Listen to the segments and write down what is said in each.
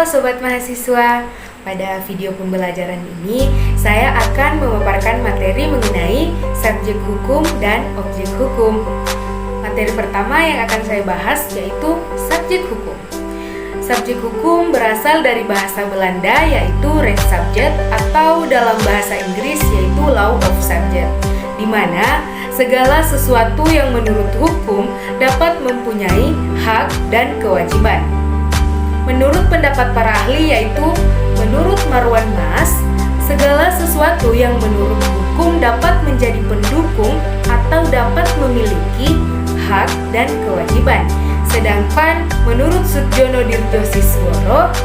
Sobat Mahasiswa, pada video pembelajaran ini saya akan memaparkan materi mengenai subjek hukum dan objek hukum. Materi pertama yang akan saya bahas yaitu subjek hukum. Subjek hukum berasal dari bahasa Belanda yaitu Rechtssubject atau dalam bahasa Inggris yaitu Law of Subject, di mana segala sesuatu yang menurut hukum dapat mempunyai hak dan kewajiban. Menurut pendapat para ahli yaitu menurut Marwan Mas, segala sesuatu yang menurut hukum dapat menjadi pendukung atau dapat memiliki hak dan kewajiban. Sedangkan menurut Sudjono Dirjosisworo,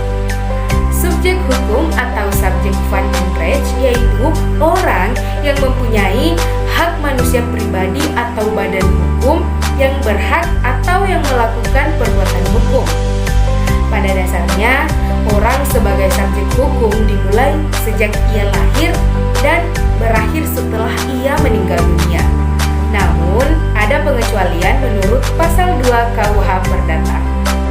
subjek hukum atau subjek van en recht yaitu orang yang mempunyai hak manusia pribadi atau badan hukum yang berhak atau yang melakukan perbuatan hukum. Pada dasarnya, orang sebagai subjek hukum dimulai sejak ia lahir dan berakhir setelah ia meninggal dunia. Namun, ada pengecualian menurut pasal 2 KUH Perdata.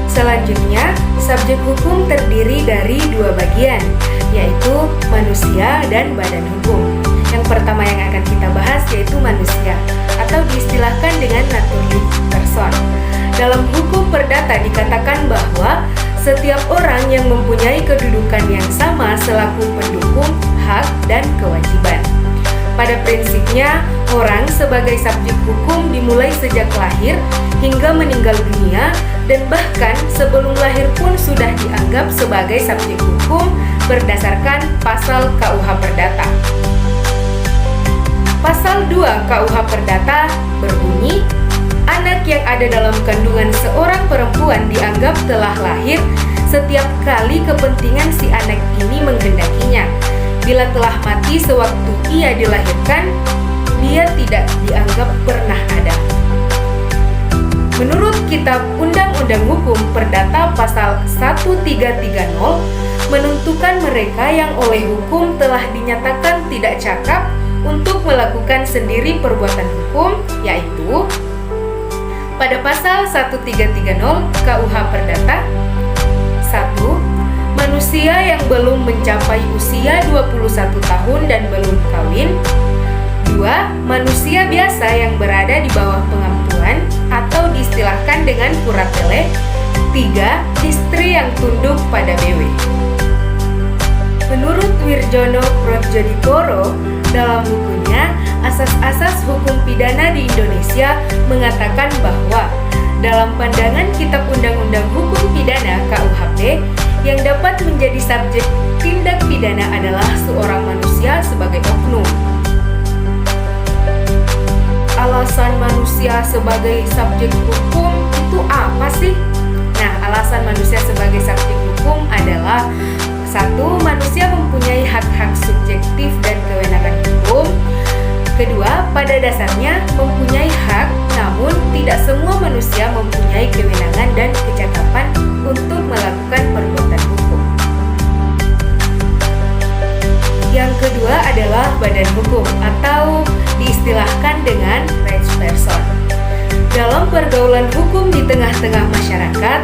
Selanjutnya, subjek hukum terdiri dari dua bagian, yaitu manusia dan badan hukum. Yang pertama yang akan kita bahas yaitu manusia, atau diistilahkan dengan naturally person. Dalam hukum perdata dikatakan bahwa setiap orang yang mempunyai kedudukan yang sama selaku pendukung hak dan kewajiban. Pada prinsipnya, orang sebagai subjek hukum dimulai sejak lahir hingga meninggal dunia dan bahkan sebelum lahir pun sudah dianggap sebagai subjek hukum berdasarkan pasal KUH Perdata. Pasal 2 KUH Perdata berbunyi, anak yang ada dalam kandungan seorang perempuan dianggap telah lahir setiap kali kepentingan si anak ini menghendakinya. Bila telah mati sewaktu ia dilahirkan, dia tidak dianggap pernah ada. Menurut Kitab Undang-Undang Hukum Perdata pasal 1330 menentukan mereka yang oleh hukum telah dinyatakan tidak cakap untuk melakukan sendiri perbuatan hukum, yaitu pada pasal 1330 KUH Perdata 1. Manusia yang belum mencapai usia 21 tahun dan belum kawin. 2. Manusia biasa yang berada di bawah pengampuan atau diistilahkan dengan kuratele. 3. Istri yang tunduk pada BW. Menurut Wirjono Prodjodiporo, dalam bukunya Asas-asas Hukum Pidana di Indonesia mengatakan bahwa dalam pandangan Kitab Undang-Undang Hukum Pidana KUHP, yang dapat menjadi subjek tindak pidana adalah seorang manusia sebagai oknum. Alasan manusia sebagai subjek hukum itu apa sih? Nah, alasan manusia sebagai subjek hukum adalah 1. Manusia mempunyai hak-hak subjektif dan kewenangan hukum. 2. Pada dasarnya mempunyai hak, namun tidak semua manusia mempunyai kewenangan dan kecakapan untuk melakukan perbuatan hukum. Yang kedua adalah badan hukum atau diistilahkan dengan Rechtsperson. Dalam pergaulan hukum di tengah-tengah masyarakat,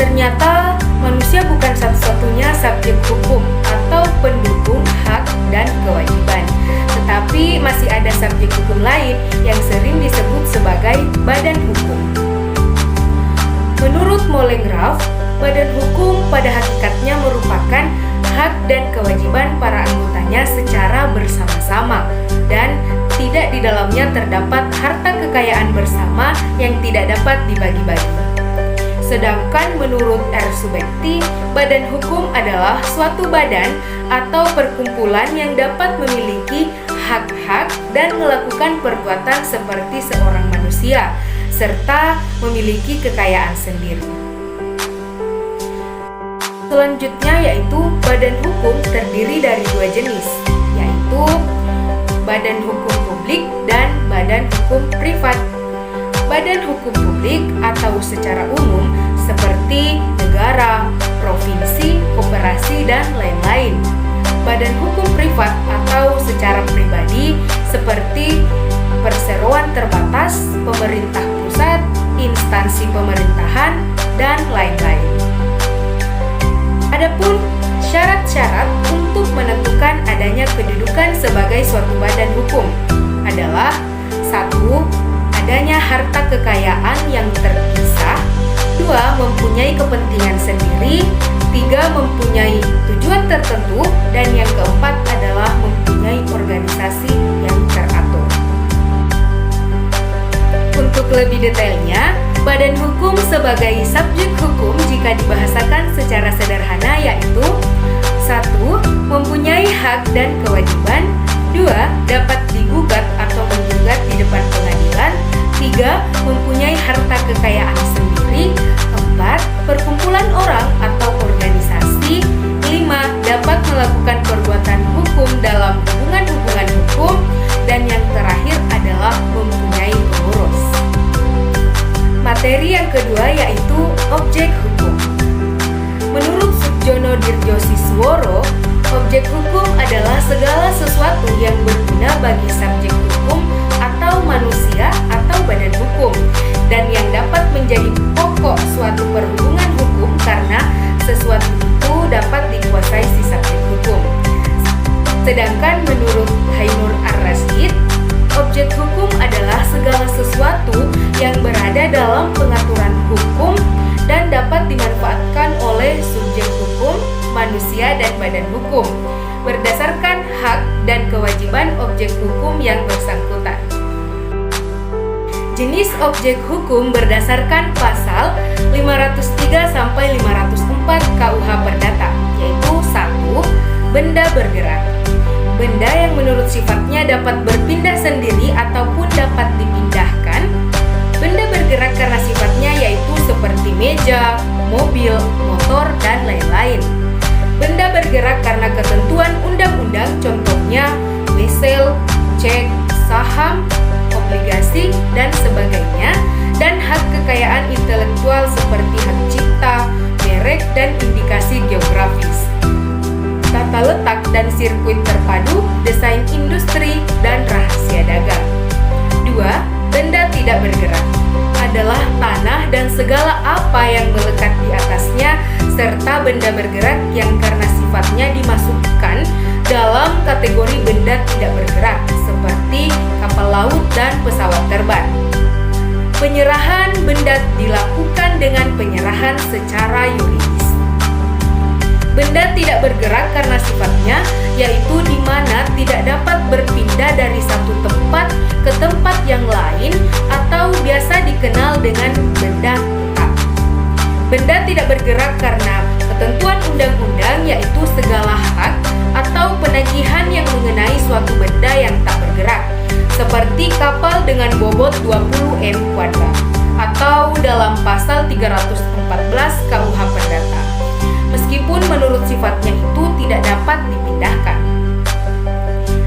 ternyata manusia bukan satu-satunya subjek hukum atau pendukung hak dan kewajiban, tetapi masih ada subjek hukum lain yang sering disebut sebagai badan hukum. Menurut Molengraaf, badan hukum pada hakikatnya merupakan hak dan kewajiban para anggotanya secara bersama-sama dan tidak di dalamnya terdapat harta kekayaan bersama yang tidak dapat dibagi-bagi. Sedangkan menurut R. Subekti, badan hukum adalah suatu badan atau perkumpulan yang dapat memiliki hak-hak dan melakukan perbuatan seperti seorang manusia, serta memiliki kekayaan sendiri. Selanjutnya yaitu badan hukum terdiri dari dua jenis, yaitu badan hukum publik dan badan hukum privat. Badan hukum publik atau secara umum seperti negara, provinsi, koperasi, dan lain-lain. Badan hukum privat atau secara pribadi seperti perseroan terbatas, pemerintah pusat, instansi pemerintahan, dan lain-lain. Adapun syarat-syarat untuk menentukan adanya kedudukan sebagai suatu badan hukum adalah: 1. Adanya harta kekayaan yang terpisah. 2. Mempunyai kepentingan sendiri. 3. Mempunyai tujuan tertentu. Dan yang keempat adalah mempunyai organisasi yang teratur. Untuk lebih detailnya, badan hukum sebagai subjek hukum jika dibahasakan secara sederhana yaitu: 1. Mempunyai hak dan kewajiban. 2. Dapat digugat atau menggugat di depan pengadilan. 3. Mempunyai harta kekayaan sendiri. 4. Perkumpulan orang atau organisasi. 5. Dapat melakukan perbuatan hukum dalam hubungan-hubungan hukum. Dan yang terakhir adalah mempunyai pengurus. Materi yang kedua yaitu objek hukum. Menurut Sukjono Dirjosisworo, objek hukum adalah segala sesuatu yang berguna bagi subjek hukum atau manusia atau badan hukum, dan yang dapat menjadi pokok suatu perhubungan hukum karena sesuatu itu dapat dikuasai si subjek hukum. Sedangkan menurut Hainur Ar-Rasyid, objek hukum adalah segala sesuatu yang berada dalam pengaturan hukum dan dapat dimanfaatkan oleh subjek hukum, manusia, dan badan hukum berdasarkan hak dan kewajiban objek hukum yang bersangkutan. Jenis objek hukum berdasarkan pasal 503 sampai 504 KUH Perdata, yaitu 1. Benda bergerak. Benda yang menurut sifatnya dapat berpindah sendiri ataupun dapat dipindahkan. Benda bergerak karena sifatnya yaitu seperti meja, mobil, motor, dan lain-lain. Benda bergerak karena ketentuan undang-undang, contohnya wesel, cek, saham, obligasi, dan sebagainya. Dan hak kekayaan intelektual seperti hak cipta, merek, dan indikasi geografis, tata letak dan sirkuit terpadu, desain industri, dan rahasia dagang. 2. Benda tidak bergerak adalah tanah dan segala apa yang melekat di atasnya, serta benda bergerak yang karena sifatnya dimasukkan dalam kategori benda tidak bergerak, seperti kapal laut dan pesawat terbang. Penyerahan benda dilakukan dengan penyerahan secara yuridis. Benda tidak bergerak karena sifatnya yaitu di mana tidak dapat berpindah dari satu tempat ke tempat yang lain atau biasa dikenal dengan benda tetap. Benda tidak bergerak karena ketentuan undang-undang yaitu segala hak atau penagihan yang mengenai suatu benda yang tak bergerak, seperti kapal dengan bobot 20 m², atau dalam pasal 314 KUH Perdata. Meskipun menurut sifatnya itu tidak dapat dipindahkan.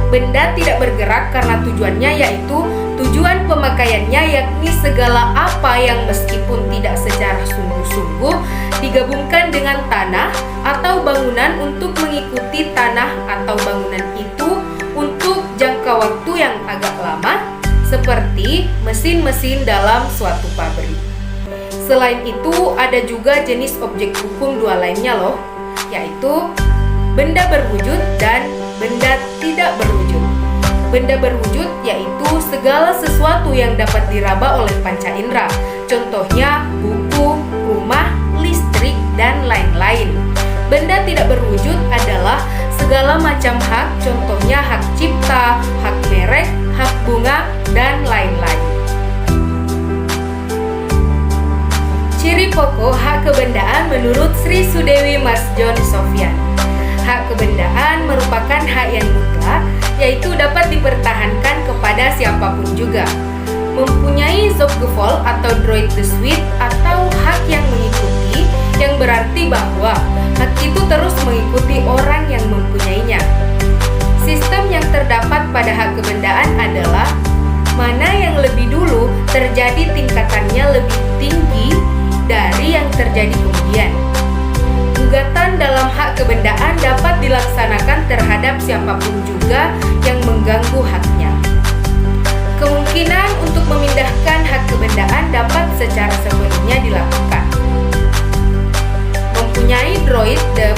Benda tidak bergerak karena tujuannya yaitu tujuan pemakaiannya, yakni segala apa yang meskipun tidak secara sungguh-sungguh digabungkan dengan tanah atau bangunan untuk mengikuti tanah atau bangunan itu untuk jangka waktu yang agak lama, seperti mesin-mesin dalam suatu pabrik. Selain itu, ada juga jenis objek hukum dua lainnya loh, yaitu benda berwujud dan benda tidak berwujud. Benda berwujud yaitu segala sesuatu yang dapat diraba oleh panca indera, contohnya buku, rumah, listrik, dan lain-lain. Benda tidak berwujud adalah segala macam hak, contohnya hak cipta, hak merek, hak bunga, dan lain-lain. Ciri pokok hak kebendaan menurut Sri Sudewi Masjon Sofyan. Hak kebendaan merupakan hak yang mutlak, yaitu dapat dipertahankan kepada siapapun juga. Mempunyai Zopgevoel atau droit de suite atau hak yang mengikuti, yang berarti bahwa hak itu terus mengikuti orang yang mempunyainya. Sistem yang terdapat pada hak kebendaan adalah mana yang lebih dulu terjadi tingkatannya lebih tinggi dari yang terjadi kemudian. Gugatan dalam hak kebendaan dapat dilaksanakan terhadap siapapun juga yang mengganggu haknya. Kemungkinan untuk memindahkan hak kebendaan dapat secara sepenuhnya dilakukan. Mempunyai droit de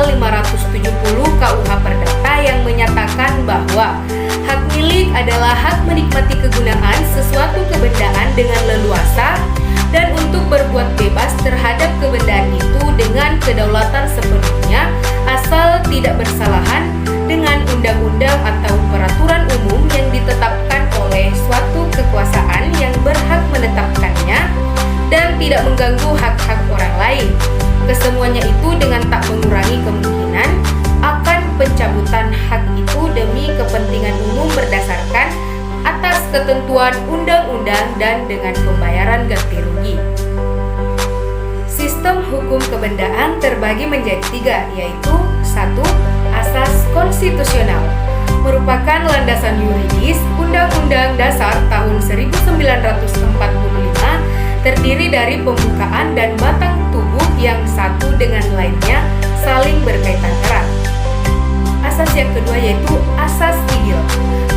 pasal 570 KUH Perdata yang menyatakan bahwa hak milik adalah hak menikmati kegunaan sesuatu kebendaan dengan leluasa dan untuk berbuat bebas terhadap kebendaan itu dengan kedaulatan sepenuhnya asal tidak bersalahan dengan undang-undang atau peraturan umum yang ditetapkan oleh suatu kekuasaan yang berhak menetapkannya dan tidak mengganggu hak-hak orang lain. Kesemuanya itu dengan tak mengurangi kemungkinan akan pencabutan hak itu demi kepentingan umum berdasarkan atas ketentuan undang-undang dan dengan pembayaran ganti rugi. Sistem hukum kebendaan terbagi menjadi 3, yaitu 1. Asas konstitusional merupakan landasan yuridis Undang-Undang Dasar tahun 1945 terdiri dari pembukaan dan batang tubuh yang satu dengan lainnya saling berkaitan erat. Asas yang kedua yaitu asas idil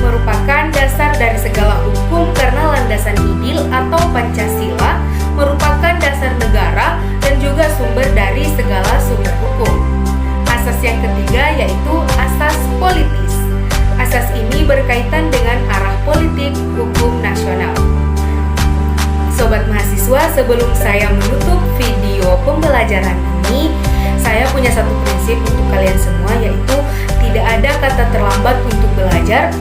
merupakan dasar dari segala hukum karena landasan idil atau Pancasila merupakan dasar negara dan juga sumber dari segala sumber hukum. Asas yang ketiga yaitu asas politis. Asas ini berkaitan dengan arah politik hukum nasional. Sobat mahasiswa, sebelum saya menutup video pembelajaran ini, saya punya satu prinsip untuk kalian semua, yaitu tidak ada kata terlambat untuk belajar,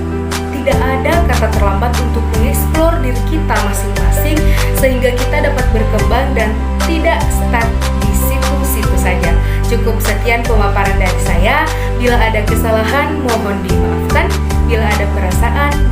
tidak ada kata terlambat untuk mengeksplor diri kita masing-masing sehingga kita dapat berkembang dan tidak stuck di situ-situ saja. Cukup sekian pemaparan dari saya. Bila ada kesalahan, mohon dimaafkan. Bila ada perasaan,